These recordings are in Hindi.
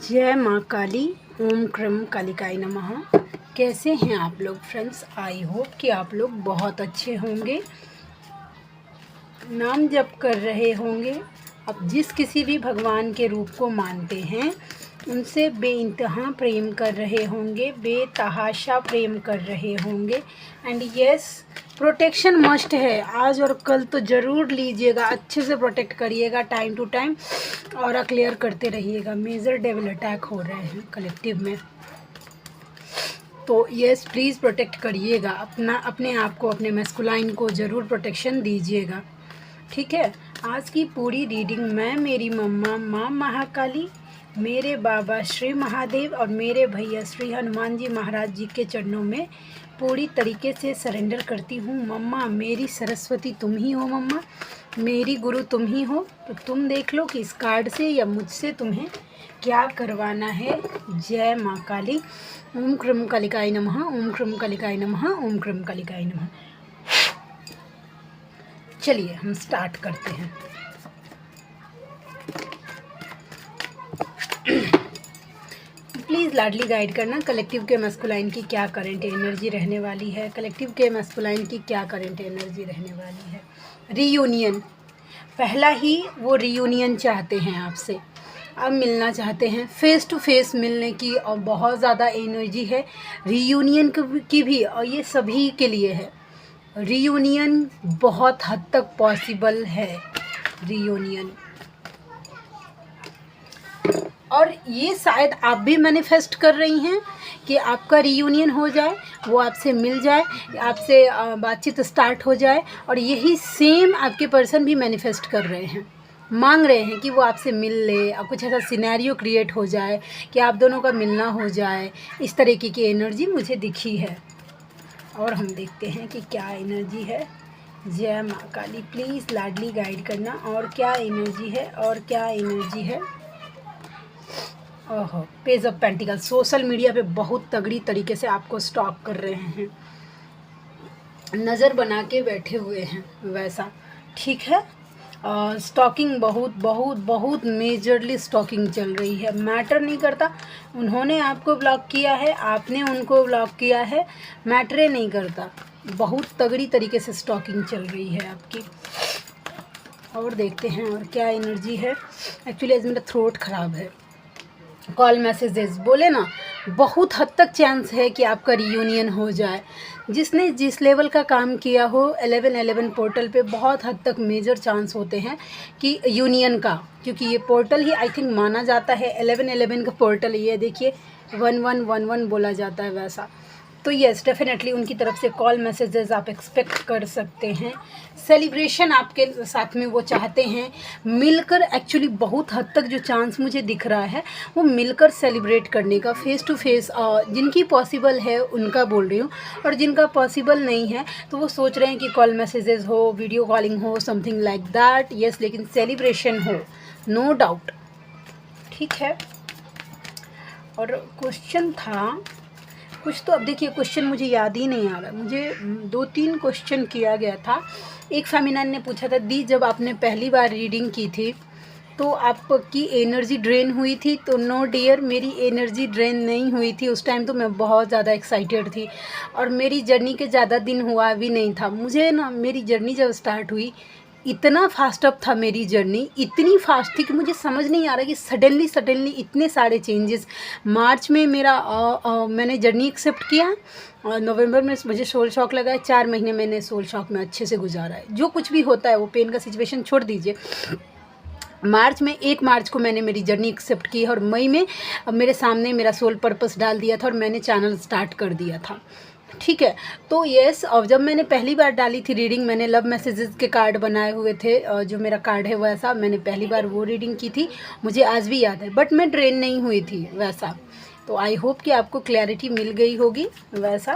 जय माँ काली। ओम क्रम कालिकाय नमः। कैसे हैं आप लोग फ्रेंड्स? आई होप कि आप लोग बहुत अच्छे होंगे, नाम जप कर रहे होंगे। अब जिस किसी भी भगवान के रूप को मानते हैं उनसे बेइंतहा प्रेम कर रहे होंगे, बेतहाशा प्रेम कर रहे होंगे। एंड यस, प्रोटेक्शन मस्ट है। आज और कल तो ज़रूर लीजिएगा, अच्छे से प्रोटेक्ट करिएगा टाइम टू टाइम और क्लियर करते रहिएगा। मेजर डेविल अटैक हो रहे हैं कलेक्टिव में, तो यस प्लीज़ प्रोटेक्ट करिएगा अपने आप को, अपने मैस्कुलाइन को ज़रूर प्रोटेक्शन दीजिएगा, ठीक है। आज की पूरी रीडिंग मैं, मेरी मम्मा माँ महाकाली, मेरे बाबा श्री महादेव और मेरे भैया श्री हनुमान जी महाराज जी के चरणों में पूरी तरीके से सरेंडर करती हूँ। मम्मा मेरी सरस्वती तुम ही हो, मम्मा मेरी गुरु तुम ही हो। तो तुम देख लो कि इस कार्ड से या मुझसे तुम्हें क्या करवाना है। जय माँ काली। ओम क्रम कालिकाय नमः, ओम क्रम कालिकाय नमः, ओम क्रम कालिकाय नमः। चलिए हम स्टार्ट करते हैं। प्लीज़ लाडली गाइड करना कलेक्टिव के मैस्कुलाइन की क्या करंट एनर्जी रहने वाली है। कलेक्टिव के मैस्कुलाइन की क्या करंट एनर्जी रहने वाली है। रीयूनियन, पहला ही वो रीयूनियन चाहते हैं आपसे, अब मिलना चाहते हैं, फेस टू फेस मिलने की और बहुत ज़्यादा एनर्जी है रीयूनियन की भी, और ये सभी के लिए है। रीयूनियन बहुत हद तक पॉसिबल है, रीयूनियन। और ये शायद आप भी मैनिफेस्ट कर रही हैं कि आपका रीयूनियन हो जाए, वो आपसे मिल जाए, आपसे बातचीत स्टार्ट हो जाए। और यही सेम आपके पर्सन भी मैनिफेस्ट कर रहे हैं, मांग रहे हैं कि वो आपसे मिल ले और कुछ ऐसा सिनेरियो क्रिएट हो जाए कि आप दोनों का मिलना हो जाए। इस तरीके की एनर्जी मुझे दिखी है और हम देखते हैं कि क्या एनर्जी है। जय माँ काली, प्लीज़ लाडली गाइड करना और क्या एनर्जी है, और क्या एनर्जी है। ओहो, page of pentacle, social media पे बहुत तगड़ी तरीके से आपको स्टॉक कर रहे हैं, नज़र बना के बैठे हुए हैं वैसा, ठीक है। स्टॉकिंग बहुत बहुत बहुत मेजरली स्टॉकिंग चल रही है। मैटर नहीं करता उन्होंने आपको ब्लॉक किया है, आपने उनको ब्लॉक किया है, मैटर नहीं करता। बहुत तगड़ी तरीके से स्टॉकिंग चल रही है आपकी। और देखते हैं और क्या एनर्जी है। एक्चुअली आज मेरा थ्रोट ख़राब है। कॉल मैसेजेस बोले ना, बहुत हद तक चांस है कि आपका रीयूनियन हो जाए। जिसने जिस लेवल का काम किया हो 1111 पोर्टल पे, बहुत हद तक मेजर चांस होते हैं कि यूनियन का, क्योंकि ये पोर्टल ही आई थिंक माना जाता है 1111 का पोर्टल। ये देखिए 1111 बोला जाता है वैसा। तो यस डेफिनेटली उनकी तरफ से कॉल मैसेजेस आप एक्सपेक्ट कर सकते हैं। सेलिब्रेशन आपके साथ में वो चाहते हैं, मिलकर। एक्चुअली बहुत हद तक जो चांस मुझे दिख रहा है वो मिलकर सेलिब्रेट करने का, फेस टू फेस। जिनकी पॉसिबल है उनका बोल रही हूँ, और जिनका पॉसिबल नहीं है तो वो सोच रहे हैं कि कॉल मैसेजेस हो, वीडियो कॉलिंग हो, समथिंग लाइक दैट। यस, लेकिन सेलिब्रेशन हो, नो डाउट, ठीक है। और क्वेश्चन था कुछ, तो अब देखिए क्वेश्चन मुझे याद ही नहीं आ रहा। मुझे 2-3 क्वेश्चन किया गया था। एक फेमिनाइन ने पूछा था, दी जब आपने पहली बार रीडिंग की थी तो आपकी एनर्जी ड्रेन हुई थी? तो नो डियर, मेरी एनर्जी ड्रेन नहीं हुई थी। उस टाइम तो मैं बहुत ज़्यादा एक्साइटेड थी और मेरी जर्नी के ज़्यादा दिन हुआ भी नहीं था। मुझे ना, मेरी जर्नी जब स्टार्ट हुई इतना फास्ट अप था, मेरी जर्नी इतनी फास्ट थी कि मुझे समझ नहीं आ रहा कि सडनली इतने सारे चेंजेस। मार्च में मेरा मैंने जर्नी एक्सेप्ट किया और नवंबर में मुझे सोल शॉक लगा है। 4 महीने मैंने सोल शॉक में अच्छे से गुजारा है। जो कुछ भी होता है वो पेन का सिचुएशन छोड़ दीजिए। मार्च में 1 मार्च को मैंने मेरी जर्नी एक्सेप्ट की और मई में मेरे सामने मेरा सोल पर्पस डाल दिया था और मैंने चैनल स्टार्ट कर दिया था, ठीक है। तो यस, और जब मैंने पहली बार डाली थी रीडिंग, मैंने लव मैसेजेस के कार्ड बनाए हुए थे, जो मेरा कार्ड है वैसा मैंने पहली बार वो रीडिंग की थी, मुझे आज भी याद है। बट मैं ड्रेन नहीं हुई थी वैसा। तो आई होप कि आपको क्लैरिटी मिल गई होगी वैसा।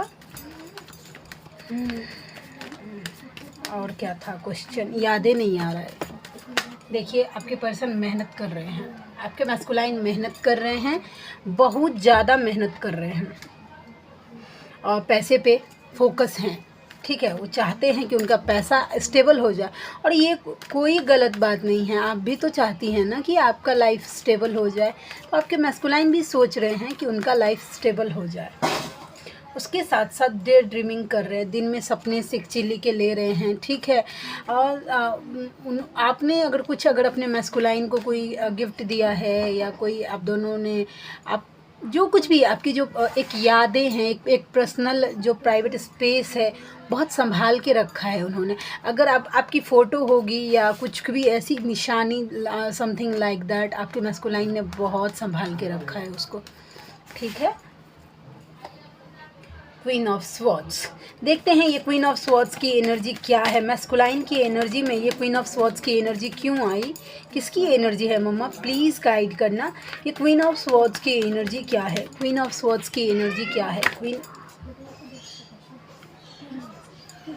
और क्या था क्वेश्चन, याद ही नहीं आ रहा है। देखिए आपके पर्सन मेहनत कर रहे हैं, आपके मैस्कुलाइन मेहनत कर रहे हैं, बहुत ज़्यादा मेहनत कर रहे हैं और पैसे पे फोकस हैं, ठीक है, वो चाहते हैं कि उनका पैसा स्टेबल हो जाए, और ये कोई गलत बात नहीं है। आप भी तो चाहती हैं ना कि आपका लाइफ स्टेबल हो जाए, तो आपके मैस्कुलाइन भी सोच रहे हैं कि उनका लाइफ स्टेबल हो जाए। उसके साथ साथ डे ड्रीमिंग कर रहे हैं, दिन में सपने सिक चिली के ले रहे हैं, ठीक है। और आपने अगर अपने मैस्कुलाइन को कोई गिफ्ट दिया है, या कोई आप दोनों ने आप जो कुछ भी आपकी जो एक यादें हैं, एक पर्सनल जो प्राइवेट स्पेस है, बहुत संभाल के रखा है उन्होंने। अगर आपकी फ़ोटो होगी या कुछ भी ऐसी निशानी समथिंग लाइक दैट, आपके मैस्कुलाइन ने बहुत संभाल के रखा है उसको, ठीक है। क्वीन ऑफ स्वॉर्ड्स, देखते हैं ये क्वीन ऑफ स्वॉर्ड्स की एनर्जी क्या है। मैस्कुलाइन की एनर्जी में ये क्वीन ऑफ स्वॉर्ड्स की एनर्जी क्यों आई, किसकी एनर्जी है मम्मा, प्लीज़ गाइड करना। ये क्वीन ऑफ स्वॉर्ड्स की एनर्जी क्या है, क्वीन ऑफ स्वॉर्ड्स की एनर्जी क्या है, क्वीन।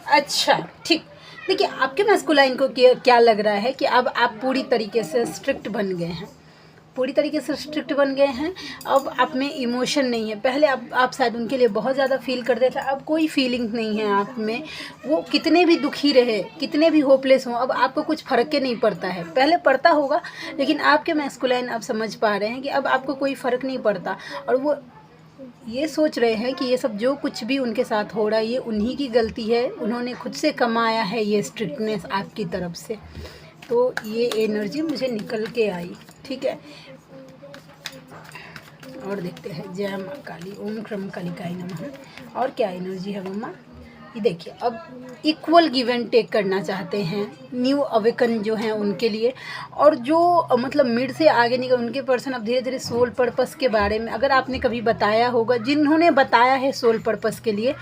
अच्छा, ठीक। देखिए, आपके मैस्कुलाइन को क्या लग रहा है कि अब आप पूरी तरीके से स्ट्रिक्ट बन गए हैं, पूरी तरीके से स्ट्रिक्ट बन गए हैं। अब आप में इमोशन नहीं है। पहले आप शायद उनके लिए बहुत ज़्यादा फील करते थे, अब कोई फीलिंग नहीं है आप में। वो कितने भी दुखी रहे, कितने भी होपलेस हों, अब आपको कुछ फ़र्क के नहीं पड़ता है। पहले पड़ता होगा, लेकिन आपके मैस्कुलाइन आप समझ पा रहे हैं कि अब आपको कोई फ़र्क नहीं पड़ता, और वो ये सोच रहे हैं कि ये सब जो कुछ भी उनके साथ हो रहा है, ये उन्हीं की गलती है, उन्होंने खुद से कमाया है ये स्ट्रिक्टनेस आपकी तरफ से। तो ये एनर्जी मुझे निकल के आई, ठीक है। और देखते हैं, जय माँ काली, ओम क्रम कालिकाय नमः। और क्या एनर्जी है मम्मा, ये देखिए। अब इक्वल गिव एंड टेक करना चाहते हैं, न्यू अवेकन जो हैं उनके लिए, और जो मतलब मिड से आगे निकल उनके पर्सन अब धीरे धीरे सोल पर्पस के बारे में, अगर आपने कभी बताया होगा, जिन्होंने बताया है सोल पर्पस के लिए,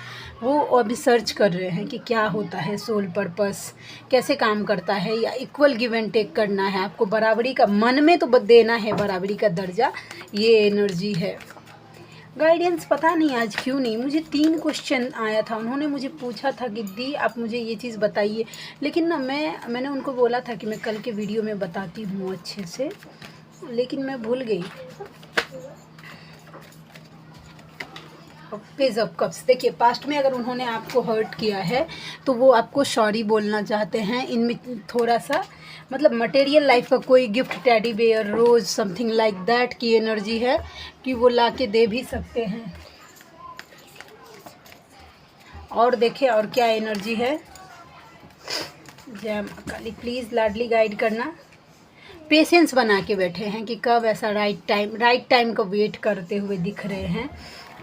वो अभी सर्च कर रहे हैं कि क्या होता है सोल पर्पस, कैसे काम करता है, या इक्वल गिव एंड टेक करना है आपको, बराबरी का मन में तो देना है, बराबरी का दर्जा, ये एनर्जी है। गाइडेंस पता नहीं आज क्यों नहीं, मुझे 3 क्वेश्चन आया था, उन्होंने मुझे पूछा था कि दी आप मुझे ये चीज़ बताइए, लेकिन ना मैंने उनको बोला था कि मैं कल के वीडियो में बताती हूँ अच्छे से, लेकिन मैं भूल गई। पेज ऑफ कप्स, देखिए पास्ट में अगर उन्होंने आपको हर्ट किया है तो वो आपको सॉरी बोलना चाहते हैं। इनमें थोड़ा सा मतलब मटेरियल लाइफ का कोई gift, teddy bear, rose, something like that की एनर्जी है कि वो ला के दे भी सकते हैं। और देखिए और क्या एनर्जी है, जय माँ काली, प्लीज़ लाडली गाइड करना। पेशेंस बना के बैठे हैं कि कब ऐसा राइट टाइम को वेट करते हुए दिख रहे हैं,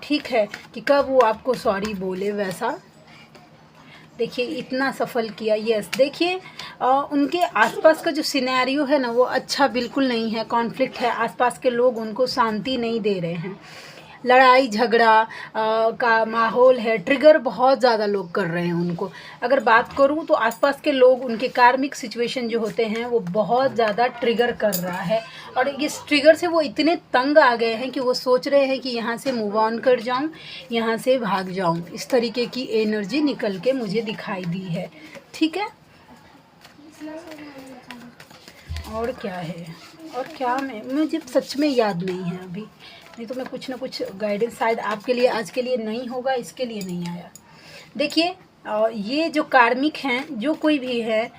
ठीक है, कि कब वो आपको सॉरी बोले। वैसा देखिए इतना सफल किया, यस। देखिए उनके आसपास का जो सिनेरियो है ना, वो अच्छा बिल्कुल नहीं है, कॉन्फ्लिक्ट है, आसपास के लोग उनको शांति नहीं दे रहे हैं, लड़ाई झगड़ा का माहौल है, ट्रिगर बहुत ज़्यादा लोग कर रहे हैं उनको। अगर बात करूँ तो आसपास के लोग, उनके कार्मिक सिचुएशन जो होते हैं वो बहुत ज़्यादा ट्रिगर कर रहा है, और इस ट्रिगर से वो इतने तंग आ गए हैं कि वो सोच रहे हैं कि यहाँ से मूव ऑन कर जाऊँ, यहाँ से भाग जाऊँ। इस तरीके की एनर्जी निकल के मुझे दिखाई दी है, ठीक है। और क्या है, और क्या मुझे सच में याद नहीं है अभी, नहीं तो मैं कुछ ना कुछ गाइडेंस शायद आपके लिए आज के लिए नहीं होगा, इसके लिए नहीं आया। देखिए ये जो कार्मिक हैं, जो कोई भी है,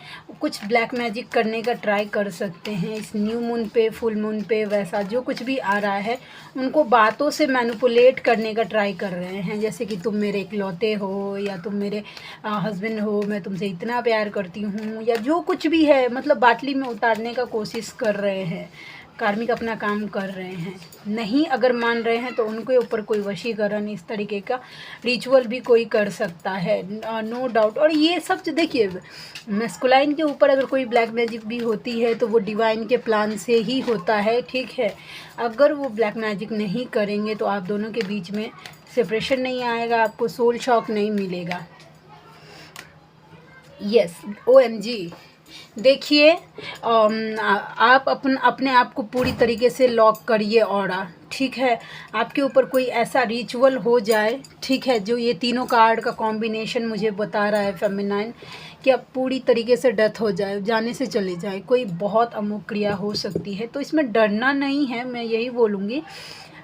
कुछ ब्लैक मैजिक करने का ट्राई कर सकते हैं इस न्यू मून पे, फुल मून पे, वैसा जो कुछ भी आ रहा है उनको बातों से मैनिपुलेट करने का ट्राई कर रहे हैं। जैसे कि तुम मेरे इकलौते हो, या तुम मेरे हस्बैंड हो, मैं तुमसे इतना प्यार करती हूँ, या जो कुछ भी है, मतलब बाटली में उतारने का कोशिश कर रहे हैं। कार्मिक अपना काम कर रहे हैं, नहीं अगर मान रहे हैं तो उनके ऊपर कोई वशीकरण, इस तरीके का रिचुअल भी कोई कर सकता है, नो डाउट। और ये सब देखिए, मैस्कुलाइन के ऊपर अगर कोई ब्लैक मैजिक भी होती है तो वो डिवाइन के प्लान से ही होता है, ठीक है। अगर वो ब्लैक मैजिक नहीं करेंगे तो आप दोनों के बीच में सेपरेशन नहीं आएगा, आपको सोल शॉक नहीं मिलेगा। Yes, OMG। देखिए आप अपने आप को पूरी तरीके से लॉक करिए ऑरा, ठीक है। आपके ऊपर कोई ऐसा रिचुअल हो जाए, ठीक है, जो ये तीनों कार्ड का कॉम्बिनेशन मुझे बता रहा है फेमिनाइन, कि अब पूरी तरीके से डेथ हो जाए, जाने से चले जाए, कोई बहुत अमुक क्रिया हो सकती है। तो इसमें डरना नहीं है, मैं यही बोलूँगी।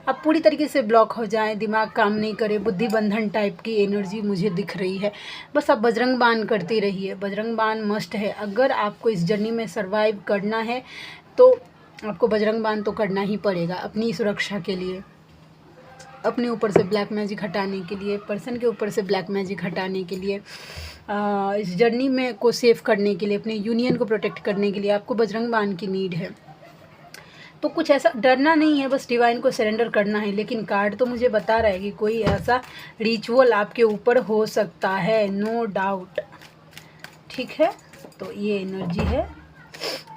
आप पूरी तरीके से ब्लॉक हो जाएं, दिमाग काम नहीं करे, बुद्धि बंधन टाइप की एनर्जी मुझे दिख रही है। बस आप बजरंग बाण करती रहिए, बजरंग बाण मस्ट है। अगर आपको इस जर्नी में सर्वाइव करना है तो आपको बजरंग बाण तो करना ही पड़ेगा, अपनी सुरक्षा के लिए, अपने ऊपर से ब्लैक मैजिक हटाने के लिए, पर्सन के ऊपर से ब्लैक मैजिक हटाने के लिए, इस जर्नी में को सेव करने के लिए, अपने यूनियन को प्रोटेक्ट करने के लिए आपको बजरंग बाण की नीड है। तो कुछ ऐसा डरना नहीं है, बस डिवाइन को सरेंडर करना है। लेकिन कार्ड तो मुझे बता रहा है कि कोई ऐसा रिचुअल आपके ऊपर हो सकता है, नो डाउट। ठीक है, तो ये एनर्जी है।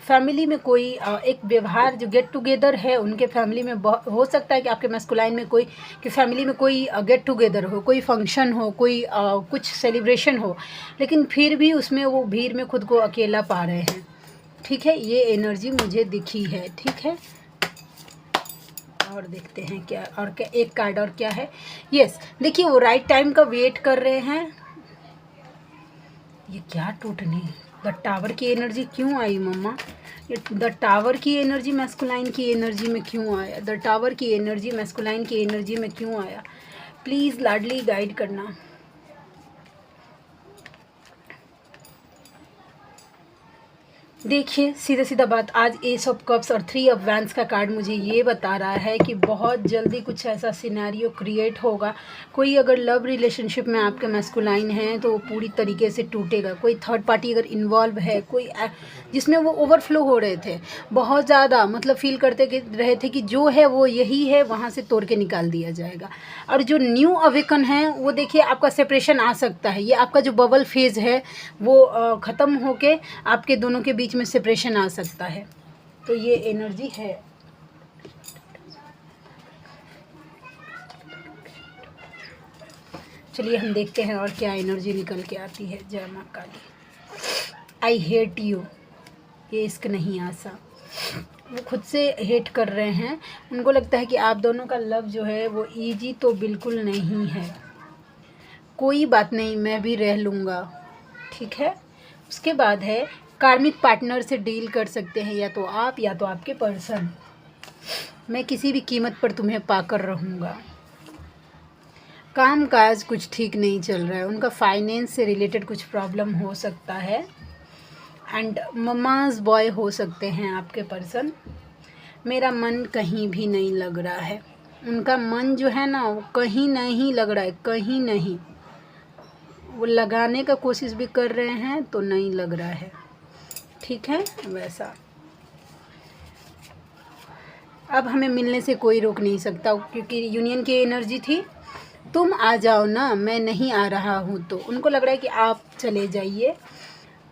फैमिली में कोई एक व्यवहार जो गेट टुगेदर है उनके फैमिली में हो सकता है कि आपके मैस्कुलाइन में कोई कि फैमिली में कोई गेट टुगेदर हो, कोई फंक्शन हो, कोई कुछ सेलिब्रेशन हो, लेकिन फिर भी उसमें वो भीड़ में खुद को अकेला पा रहे हैं। ठीक है, ये एनर्जी मुझे दिखी है। ठीक है, और देखते हैं क्या, और क्या एक कार्ड और क्या है। यस, देखिए वो राइट टाइम का वेट कर रहे हैं। ये क्या टूटनी, द टावर की एनर्जी क्यों आई मम्मा? ये द टावर की एनर्जी मैस्कुलाइन की एनर्जी में क्यों आया? द टावर की एनर्जी मैस्कुलाइन की एनर्जी में क्यों आया? प्लीज़ लाडली गाइड करना। देखिए सीधा सीधा बात, आज एस ऑफ कप्स और 3 ऑफ वैंड्स का कार्ड मुझे ये बता रहा है कि बहुत जल्दी कुछ ऐसा सिनेरियो क्रिएट होगा। कोई अगर लव रिलेशनशिप में आपके मैस्कुलाइन हैं तो वो पूरी तरीके से टूटेगा। कोई थर्ड पार्टी अगर इन्वॉल्व है, कोई जिसमें वो ओवरफ्लो हो रहे थे बहुत ज़्यादा, मतलब फील करते रहे थे कि जो है वो यही है, वहाँ से तोड़ के निकाल दिया जाएगा। और जो न्यू अवेकन है वो देखिए आपका सेपरेशन आ सकता है। ये आपका जो बबल फेज़ है वो ख़त्म होके आपके दोनों के बीच में सेपरेशन आ सकता है। तो ये एनर्जी है। चलिए हम देखते हैं और क्या एनर्जी निकल के आती है। जय माँ काली। आई हेट यू, ये इश्क नहीं आसा। वो खुद से हेट कर रहे हैं। उनको लगता है कि आप दोनों का लव जो है वो ईजी तो बिल्कुल नहीं है। कोई बात नहीं, मैं भी रह लूँगा। ठीक है, उसके बाद है कार्मिक पार्टनर से डील कर सकते हैं या तो आप या तो आपके पर्सन। मैं किसी भी कीमत पर तुम्हें पाकर रहूँगा। काम काज कुछ ठीक नहीं चल रहा है, उनका फाइनेंस से रिलेटेड कुछ प्रॉब्लम हो सकता है। एंड ममाज बॉय हो सकते हैं आपके पर्सन। मेरा मन कहीं भी नहीं लग रहा है। उनका मन जो है ना वो कहीं नहीं लग रहा है, कहीं नहीं। वो लगाने का कोशिश भी कर रहे हैं तो नहीं लग रहा है। ठीक है, वैसा अब हमें मिलने से कोई रोक नहीं सकता, क्योंकि यूनियन की एनर्जी थी। तुम आ जाओ ना, मैं नहीं आ रहा हूँ। तो उनको लग रहा है कि आप चले जाइए।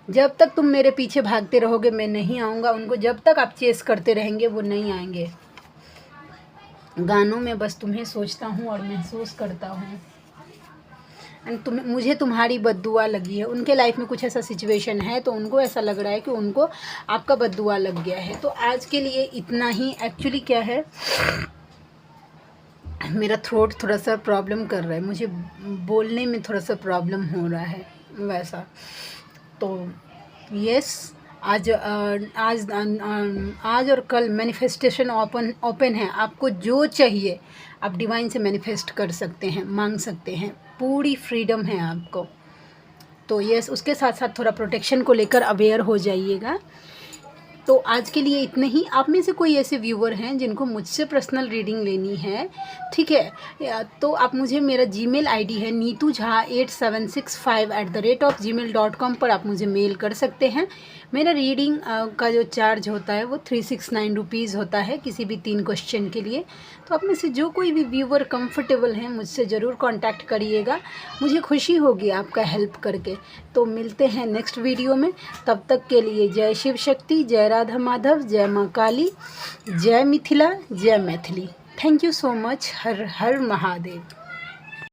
जब तक तुम मेरे पीछे भागते रहोगे मैं नहीं आऊँगा। उनको जब तक आप चेस करते रहेंगे वो नहीं आएंगे। गानों में बस तुम्हें सोचता हूँ और महसूस करता हूँ। एंड मुझे तुम्हारी बद्दुआ लगी है। उनके लाइफ में कुछ ऐसा सिचुएशन है तो उनको ऐसा लग रहा है कि उनको आपका बद्दुआ लग गया है। तो आज के लिए इतना ही। एक्चुअली क्या है, मेरा थ्रोट थोड़ा सा प्रॉब्लम कर रहा है, मुझे बोलने में थोड़ा सा प्रॉब्लम हो रहा है वैसा। तो यस, आज और कल मैनिफेस्टेशन ओपन है। आपको जो चाहिए आप डिवाइन से मैनिफेस्ट कर सकते हैं, मांग सकते हैं। पूरी फ्रीडम है आपको। तो यस, उसके साथ साथ थोड़ा प्रोटेक्शन को लेकर अवेयर हो जाइएगा। तो आज के लिए इतने ही। आप में से कोई ऐसे व्यूवर हैं जिनको मुझसे पर्सनल रीडिंग लेनी है, ठीक है, तो आप मुझे, मेरा जीमेल आईडी है neetujha8765@gmail.com पर आप मुझे मेल कर सकते हैं। मेरा रीडिंग का जो चार्ज होता है वो 369 रुपीज़ होता है किसी भी 3 क्वेश्चन के लिए। तो आप में से जो कोई भी व्यूवर कंफर्टेबल हैं मुझसे ज़रूर कांटेक्ट करिएगा। मुझे खुशी होगी आपका हेल्प करके। तो मिलते हैं नेक्स्ट वीडियो में। तब तक के लिए जय शिव शक्ति, जय राधा माधव, जय माँ काली, जय मिथिला, जय Maithili. Thank you so much. Her her Mahadev.